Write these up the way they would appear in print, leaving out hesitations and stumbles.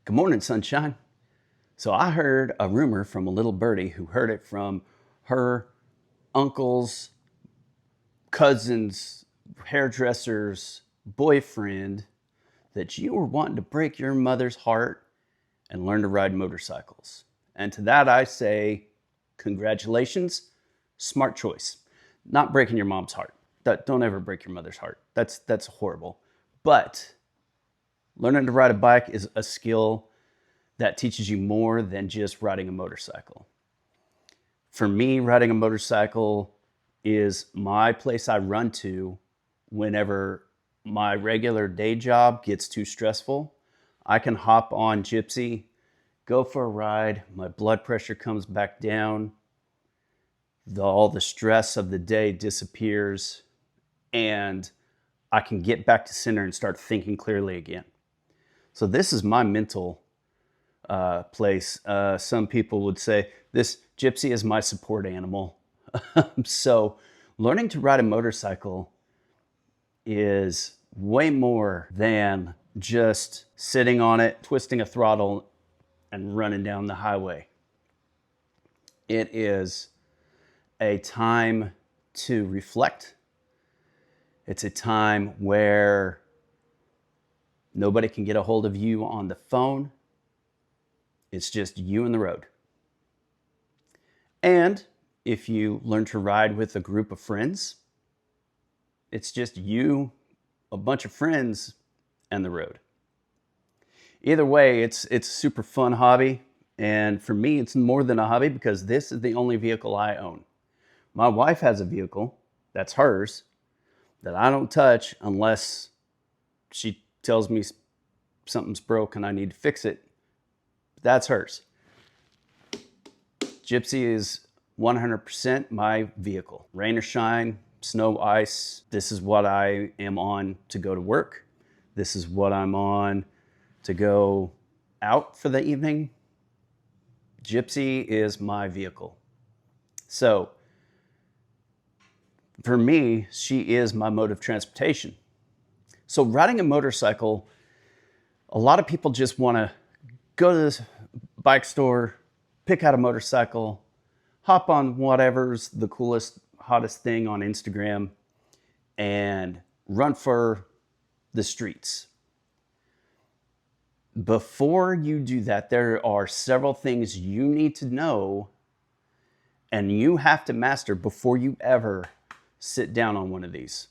Good morning, sunshine. So I heard a rumor from a little birdie who heard it from her uncle's cousin's hairdresser's boyfriend that you were wanting to break your mother's heart and learn to ride motorcycles. And to that I say, congratulations, smart choice. Not breaking your mom's heart. Don't ever break your mother's heart. That's horrible. But learning to ride a bike is a skill that teaches you more than just riding a motorcycle. For me, riding a motorcycle is my place I run to whenever my regular day job gets too stressful. I can hop on Gypsy, go for a ride, my blood pressure comes back down, all the stress of the day disappears, and I can get back to center and start thinking clearly again. So this is my mental place. Some people would say this Gypsy is my support animal. So learning to ride a motorcycle is way more than just sitting on it, twisting a throttle, and running down the highway. It is a time to reflect. It's a time where nobody can get a hold of you on the phone. It's just you and the road. And if you learn to ride with a group of friends, it's just you, a bunch of friends, and the road. Either way, it's a super fun hobby. And for me, it's more than a hobby because this is the only vehicle I own. My wife has a vehicle that's hers that I don't touch unless she tells me something's broke and I need to fix it. That's hers. Gypsy is 100% my vehicle. Rain or shine, snow, ice, this is what I am on to go to work. This is what I'm on to go out for the evening. Gypsy is my vehicle. So for me, she is my mode of transportation. So riding a motorcycle, a lot of people just want to go to the bike store, pick out a motorcycle, hop on whatever's the coolest, hottest thing on Instagram, and run for the streets. Before you do that, there are several things you need to know and you have to master before you ever sit down on one of these.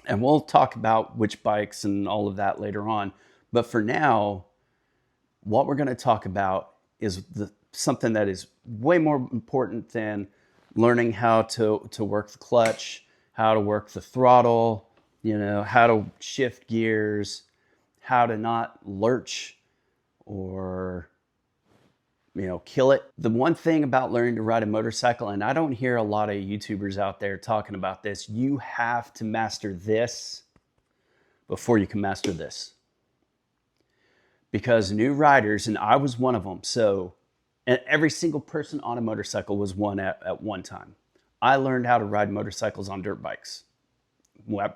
And we'll talk about which bikes and all of that later on. But for now, what we're going to talk about is something that is way more important than learning how to work the clutch, how to work the throttle, how to shift gears, how to not lurch or, kill it. The one thing about learning to ride a motorcycle, and I don't hear a lot of YouTubers out there talking about this, you have to master this before you can master this. Because new riders, and I was one of them, and every single person on a motorcycle was one at one time. I learned how to ride motorcycles on dirt bikes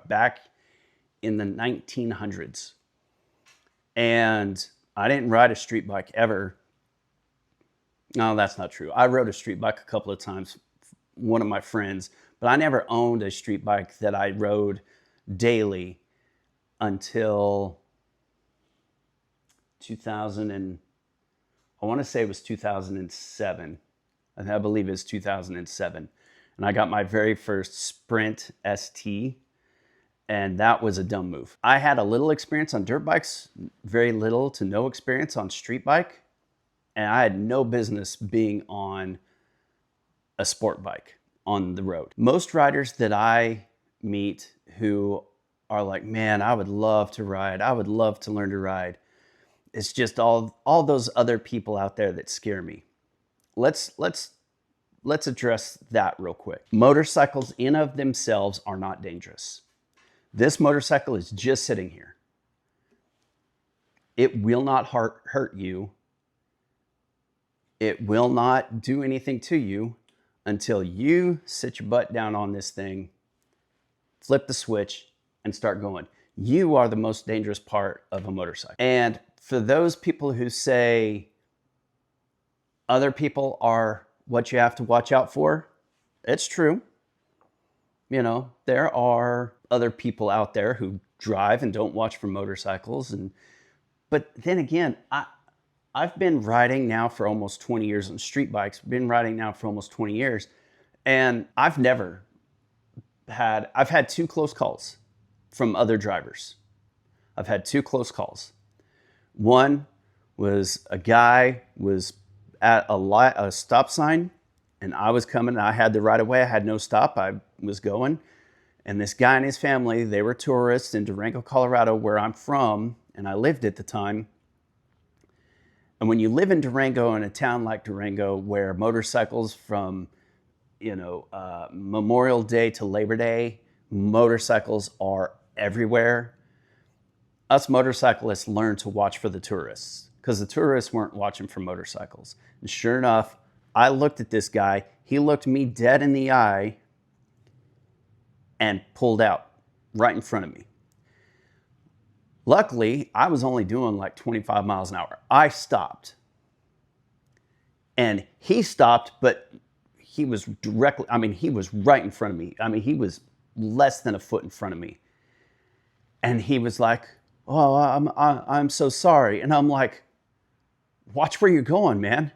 back in the 1900s. And I didn't ride a street bike ever. No, that's not true. I rode a street bike a couple of times, one of my friends, but I never owned a street bike that I rode daily until I want to say it was 2007. I believe it was 2007. And I got my very first Sprint ST, and that was a dumb move. I had a little experience on dirt bikes, very little to no experience on street bike, and I had no business being on a sport bike on the road. Most riders that I meet who are like, man, I would love to ride. I would love to learn to ride. It's just all those other people out there that scare me. Let's address that real quick. Motorcycles in of themselves are not dangerous. This motorcycle is just sitting here. It will not hurt you. It will not do anything to you until you sit your butt down on this thing, flip the switch, and start going. You are the most dangerous part of a motorcycle. And for those people who say other people are what you have to watch out for, it's true. You know, there are other people out there who drive and don't watch for motorcycles. But then again, I've been riding now for almost 20 years on street bikes, been riding now for almost 20 years. And I've had 2 close calls from other drivers. I've had 2 close calls. One was a guy was at a stop sign, and I was coming. I had the right of way. I had no stop. I was going. And this guy and his family, they were tourists in Durango, Colorado, where I'm from, and I lived at the time. And when you live in Durango, in a town like Durango, where motorcycles from, Memorial Day to Labor Day, motorcycles are everywhere. Us motorcyclists learned to watch for the tourists because the tourists weren't watching for motorcycles. And sure enough, I looked at this guy. He looked me dead in the eye and pulled out right in front of me. Luckily, I was only doing like 25 miles an hour. I stopped. And he stopped, but he was he was right in front of me. He was less than a foot in front of me. And he was like, "Oh, I'm so sorry." And I'm like, "Watch where you're going, man."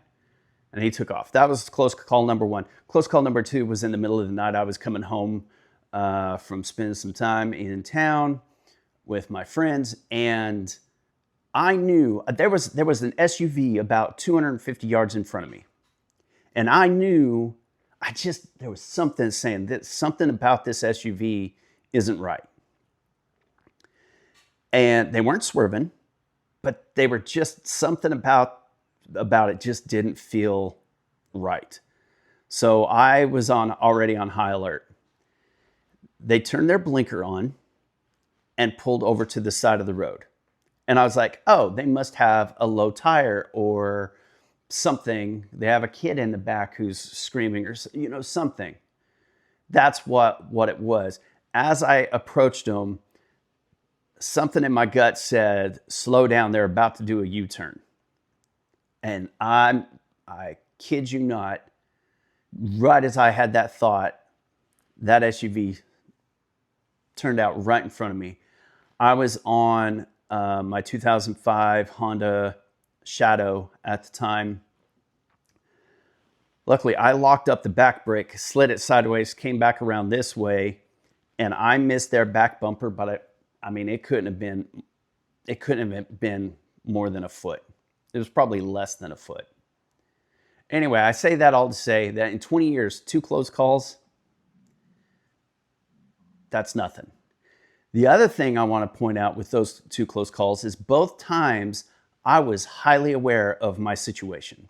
And he took off. That was close call number 1. Close call number 2 was in the middle of the night. I was coming home from spending some time in town with my friends, and I knew there was an SUV about 250 yards in front of me. And I knew there was something saying that something about this SUV isn't right. And they weren't swerving, but they were just something about it just didn't feel right. So I was already on high alert. They turned their blinker on and pulled over to the side of the road. And I was like, oh, they must have a low tire or something. They have a kid in the back who's screaming or something. That's what it was. As I approached them, something in my gut said, slow down, they're about to do a U-turn. And I kid you not, right as I had that thought, that SUV turned out right in front of me. I was on my 2005 Honda Shadow at the time. Luckily, I locked up the back brake, slid it sideways, came back around this way, and I missed their back bumper, but it couldn't have been more than a foot. It was probably less than a foot. Anyway, I say that all to say that in 20 years, 2 close calls, that's nothing. The other thing I want to point out with those 2 close calls is both times I was highly aware of my situation.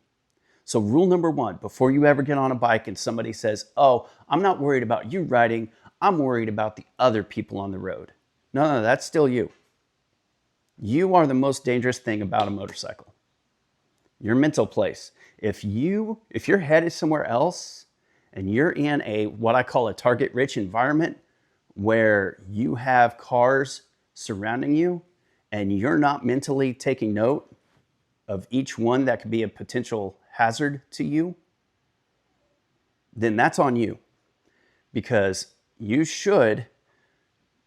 So rule number 1, before you ever get on a bike and somebody says, oh, I'm not worried about you riding, I'm worried about the other people on the road. No, that's still you. You are the most dangerous thing about a motorcycle. Your mental place. If your head is somewhere else and you're in what I call a target-rich environment where you have cars surrounding you and you're not mentally taking note of each one that could be a potential hazard to you, then that's on you. Because you should,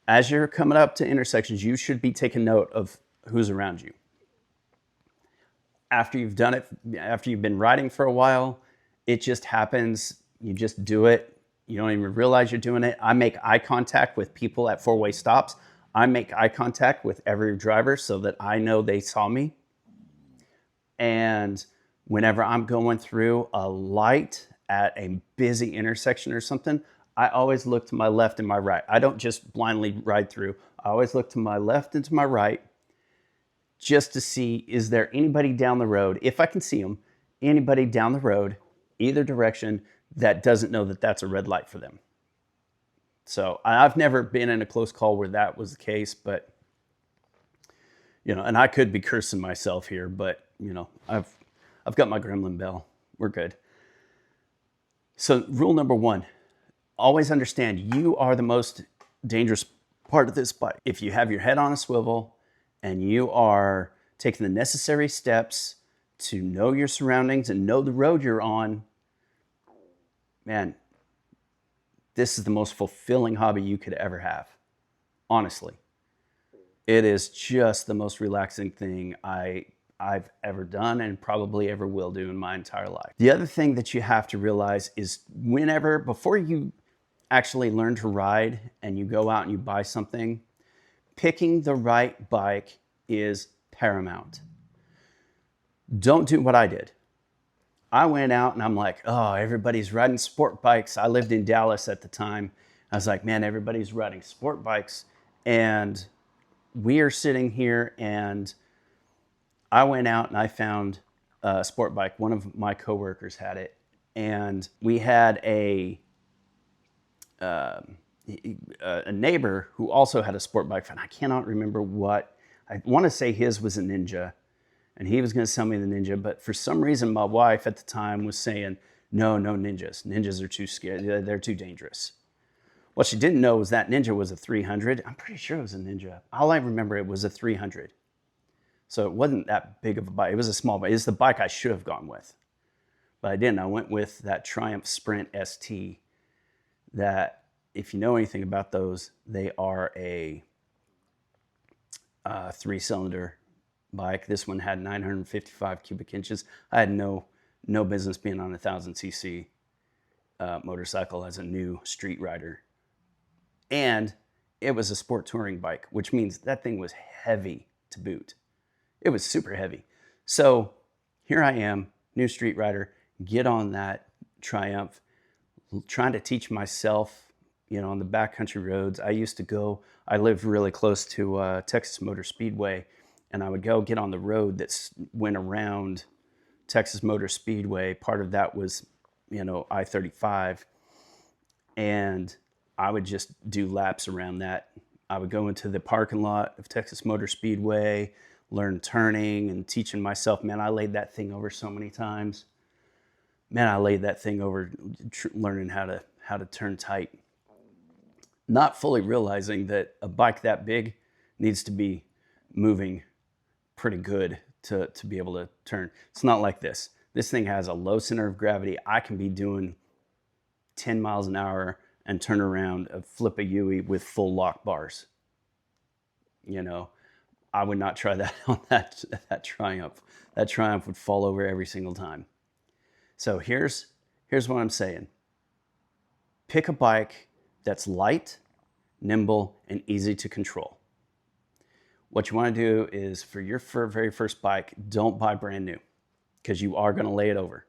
as you're coming up to intersections, you should be taking note of who's around you. After you've done it, after you've been riding for a while, it just happens. You just do it. You don't even realize you're doing it. I make eye contact with people at 4-way stops. I make eye contact with every driver so that I know they saw me. And whenever I'm going through a light at a busy intersection or something, I always look to my left and my right. I don't just blindly ride through. I always look to my left and to my right just to see, is there anybody down the road, if I can see them, anybody down the road, either direction, that doesn't know that that's a red light for them. So I've never been in a close call where that was the case, but, and I could be cursing myself here, but, I've got my gremlin bell. We're good. So rule number 1, always understand you are the most dangerous part of this bike. If you have your head on a swivel and you are taking the necessary steps to know your surroundings and know the road you're on, man, this is the most fulfilling hobby you could ever have. Honestly, it is just the most relaxing thing I've ever done and probably ever will do in my entire life. The other thing that you have to realize is before you actually learn to ride and you go out and you buy something, picking the right bike is paramount. Don't do what I did. I went out and I'm like, oh, everybody's riding sport bikes. I lived in Dallas at the time. I was like, man, everybody's riding sport bikes. And we are sitting here, and I went out and I found a sport bike. One of my coworkers had it. And we had a neighbor who also had a sport bike, and I cannot remember what. I want to say his was a Ninja, and he was going to sell me the Ninja, but for some reason my wife at the time was saying, no Ninjas. Ninjas are too scary. They're too dangerous. What she didn't know was that Ninja was a 300. I'm pretty sure it was a Ninja. All I remember, it was a 300. So it wasn't that big of a bike. It was a small bike. It's the bike I should have gone with, but I didn't. I went with that Triumph Sprint ST that, if you know anything about those, they are a 3-cylinder bike. This one had 955 cubic inches. I had no business being on a 1,000cc motorcycle as a new street rider. And it was a sport touring bike, which means that thing was heavy to boot. It was super heavy. So here I am, new street rider, get on that Triumph, trying to teach myself, on the backcountry roads. I lived really close to Texas Motor Speedway, and I would go get on the road that went around Texas Motor Speedway. Part of that was, I-35, and I would just do laps around that. I would go into the parking lot of Texas Motor Speedway, learn turning and teaching myself. Man, I laid that thing over so many times. Man, I laid that thing over learning how to turn tight. Not fully realizing that a bike that big needs to be moving pretty good to be able to turn. It's not like this. This thing has a low center of gravity. I can be doing 10 miles an hour and turn around, flip a Yui with full lock bars. I would not try that on that Triumph. That Triumph would fall over every single time. So here's what I'm saying. Pick a bike that's light, nimble, and easy to control. What you want to do is, for your very first bike, don't buy brand new, because you are going to lay it over.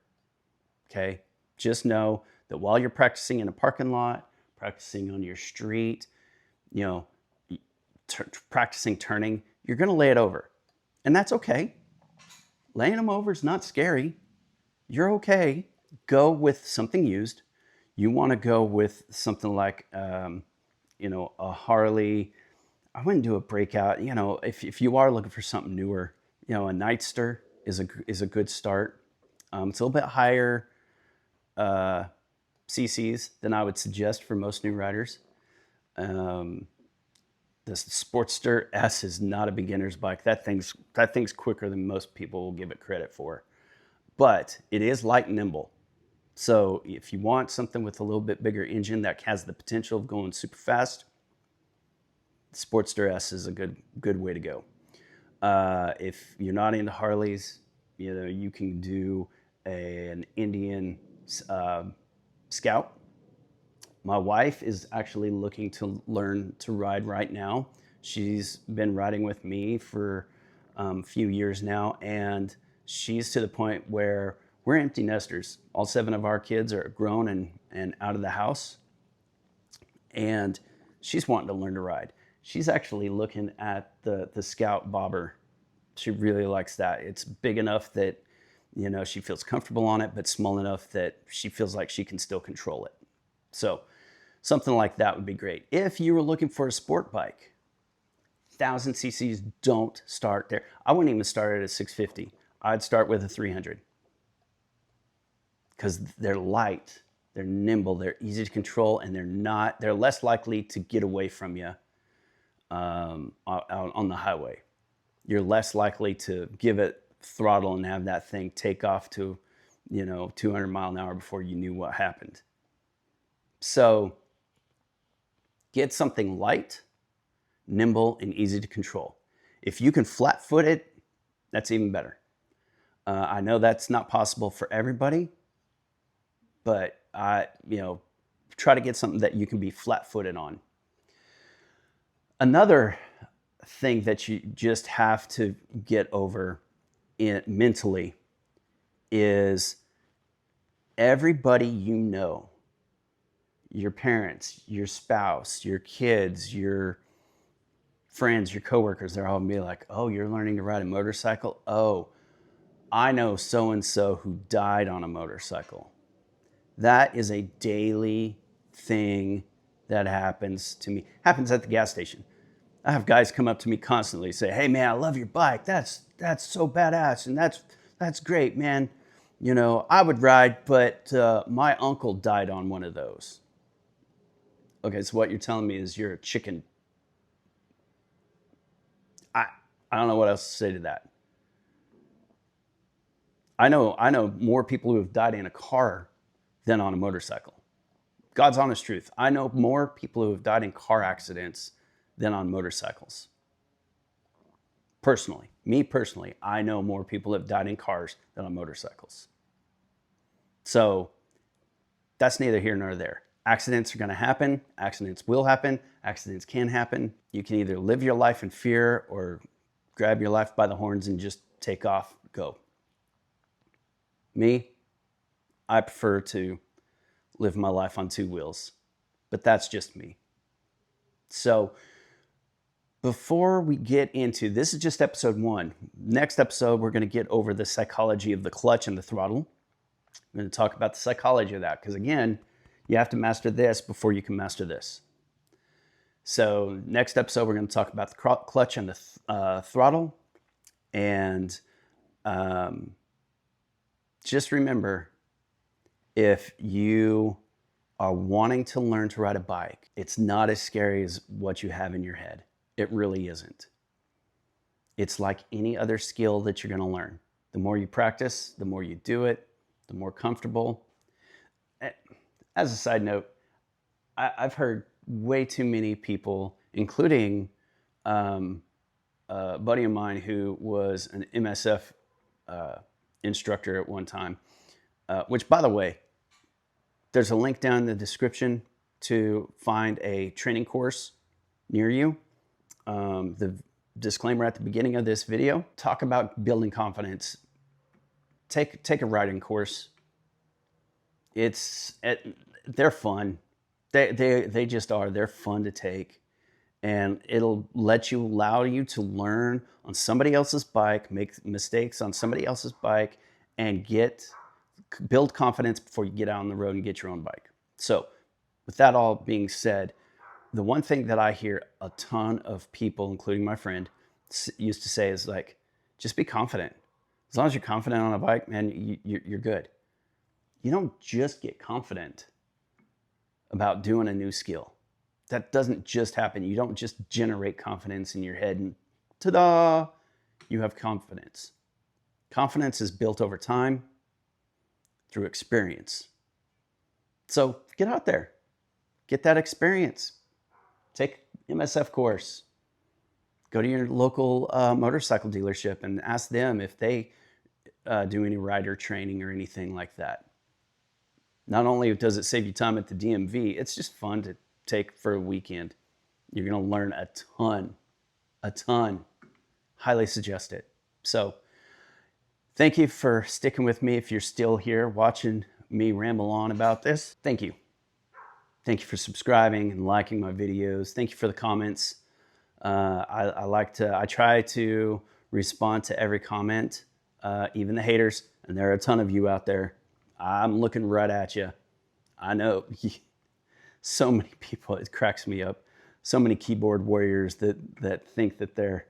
Okay? Just know that while you're practicing in a parking lot, practicing on your street, practicing turning, you're going to lay it over. And that's okay. Laying them over is not scary. You're okay. Go with something used. You want to go with something like, a Harley. I wouldn't do a breakout. If you are looking for something newer, a Nightster is a good start. It's a little bit higher cc's than I would suggest for most new riders. The Sportster S is not a beginner's bike. That thing's quicker than most people will give it credit for, but it is light and nimble. So if you want something with a little bit bigger engine that has the potential of going super fast, the Sportster S is a good way to go. If you're not into Harleys, you can do an Indian Scout. My wife is actually looking to learn to ride right now. She's been riding with me for a few years now, and she's to the point where we're empty nesters. All 7 of our kids are grown and out of the house, and she's wanting to learn to ride. She's actually looking at the Scout Bobber. She really likes that. It's big enough that she feels comfortable on it, but small enough that she feels like she can still control it. So something like that would be great. If you were looking for a sport bike, 1,000 cc's, don't start there. I wouldn't even start at a 650. I'd start with a 300. Because they're light, they're nimble, they're easy to control, and they're less likely to get away from you out on the highway. you're less likely to give it throttle and have that thing take off to, 200 mile an hour before you knew what happened. So get something light, nimble, and easy to control. If you can flat foot it, that's even better. I know that's not possible for everybody, but try to get something that you can be flat-footed on. Another thing that you just have to get over mentally is everybody your parents, your spouse, your kids, your friends, your coworkers, they're all gonna be like, oh, you're learning to ride a motorcycle? Oh, I know so-and-so who died on a motorcycle. That is a daily thing that happens to me. Happens at the gas station. I have guys come up to me constantly, say, hey man, I love your bike. That's so badass. And that's great, man. I would ride, but my uncle died on one of those. Okay, so what you're telling me is you're a chicken. I don't know what else to say to that. I know more people who have died in a car than on a motorcycle. God's honest truth. I know more people who have died in car accidents than on motorcycles. Me personally, I know more people have died in cars than on motorcycles. So that's neither here nor there. Accidents are going to happen. Accidents will happen. Accidents can happen. You can either live your life in fear or grab your life by the horns and just take off, go. Me, I prefer to live my life on two wheels, but that's just me. So before we get into, this is just episode 1. Next episode, we're going to get over the psychology of the clutch and the throttle. I'm going to talk about the psychology of that because, again, you have to master this before you can master this. So next episode, we're going to talk about the clutch and the throttle. And just remember, if you are wanting to learn to ride a bike, it's not as scary as what you have in your head. It really isn't. It's like any other skill that you're going to learn. The more you practice, the more you do it, the more comfortable. As a side note, I've heard way too many people, including a buddy of mine who was an MSF instructor at one time, which, by the way, there's a link down in the description to find a training course near you. The disclaimer at the beginning of this video, talk about building confidence. Take a riding course. They're fun. They just are. They're fun to take. And it'll allow you to learn on somebody else's bike, make mistakes on somebody else's bike, and build confidence before you get out on the road and get your own bike. So with that all being said, the one thing that I hear a ton of people, including my friend, used to say is like, just be confident. As long as you're confident on a bike, man, you're good. You don't just get confident about doing a new skill. That doesn't just happen. You don't just generate confidence in your head and ta-da, you have confidence. Confidence is built over time through experience. So get out there, get that experience. Take MSF course. Go to your local motorcycle dealership and ask them if they do any rider training or anything like that. Not only does it save you time at the DMV, it's just fun to take for a weekend. You're going to learn a ton. Highly suggest it. So thank you for sticking with me. If you're still here watching me ramble on about this, thank you. Thank you for subscribing and liking my videos. Thank you for the comments. I try to respond to every comment, even the haters, and there are a ton of you out there. I'm looking right at you. I know so many people, it cracks me up. So many keyboard warriors that think that they're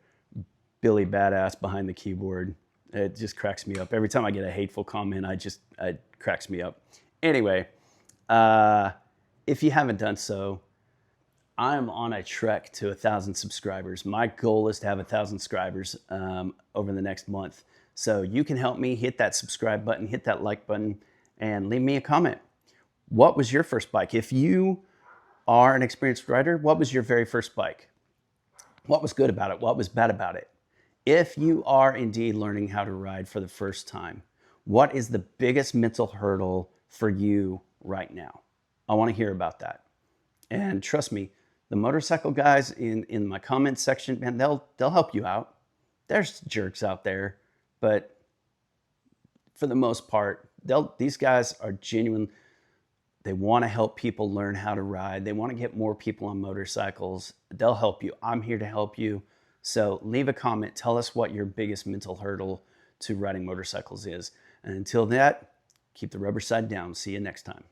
Billy Badass behind the keyboard. It just cracks me up. Every time I get a hateful comment, it cracks me up. Anyway, if you haven't done so, I'm on a trek to 1,000 subscribers. My goal is to have 1,000 subscribers over the next month. So you can help me. Hit that subscribe button, hit that like button, and leave me a comment. What was your first bike? If you are an experienced rider, what was your very first bike? What was good about it? What was bad about it? If you are indeed learning how to ride for the first time, what is the biggest mental hurdle for you right now? I want to hear about that. And trust me, the motorcycle guys in my comment section, man, they'll help you out. There's jerks out there, but for the most part, these guys are genuine. They want to help people learn how to ride. They want to get more people on motorcycles. They'll help you. I'm here to help you. So leave a comment. Tell us what your biggest mental hurdle to riding motorcycles is. And until that, keep the rubber side down. See you next time.